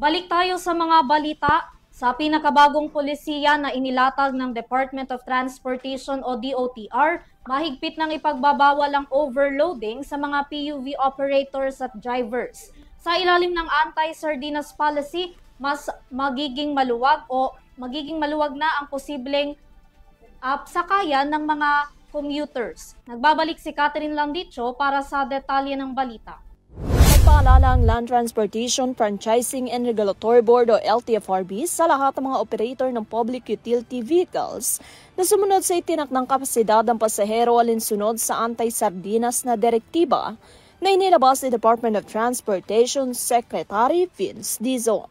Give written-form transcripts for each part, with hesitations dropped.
Balik tayo sa mga balita. Sa pinakabagong polisiya na inilatag ng Department of Transportation o DOTR, mahigpit ng ipagbabawal ang overloading sa mga PUV operators at drivers. Sa ilalim ng anti-sardinas policy, mas magiging maluwag na ang posibleng sakayan ng mga commuters. Nagbabalik si Catherine Landicho para sa detalye ng balita. Nagpaalala ang Land Transportation Franchising and Regulatory Board o LTFRB sa lahat ng mga operator ng public utility vehicles na sumunod sa itinakdang kapasidad ng pasahero alinsunod sa anti-sardinas na direktiba na inilabas ni Department of Transportation Secretary Vince Dizon.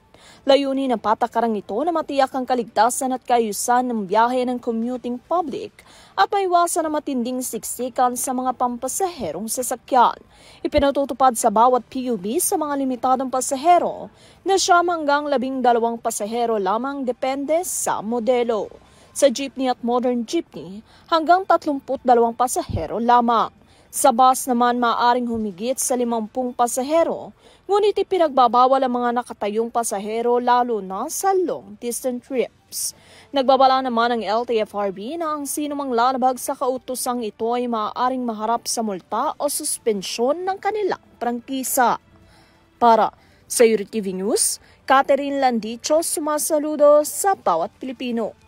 Layunin ng patakarang ito na matiyak ang kaligtasan at kaayusan ng biyahe ng commuting public at maiwasan ang matinding siksikan sa mga pampasaherong sasakyan. Ipinatutupad sa bawat PUV sa mga limitadong pasahero na siyam hanggang 12 pasahero lamang depende sa modelo. Sa jeepney at modern jeepney, hanggang 32 pasahero lamang. Sa bus naman maaaring humigit sa 50 pasahero, ngunit ipinagbabawal ang mga nakatayong pasahero lalo na sa long-distance trips. Nagbabala naman ang LTFRB na ang sinumang lalabag sa kautosang ito ay maaaring maharap sa multa o suspensyon ng kanilang prangkisa. Para sa URTV News, Catherine Landicho sumasaludo sa bawat Pilipino.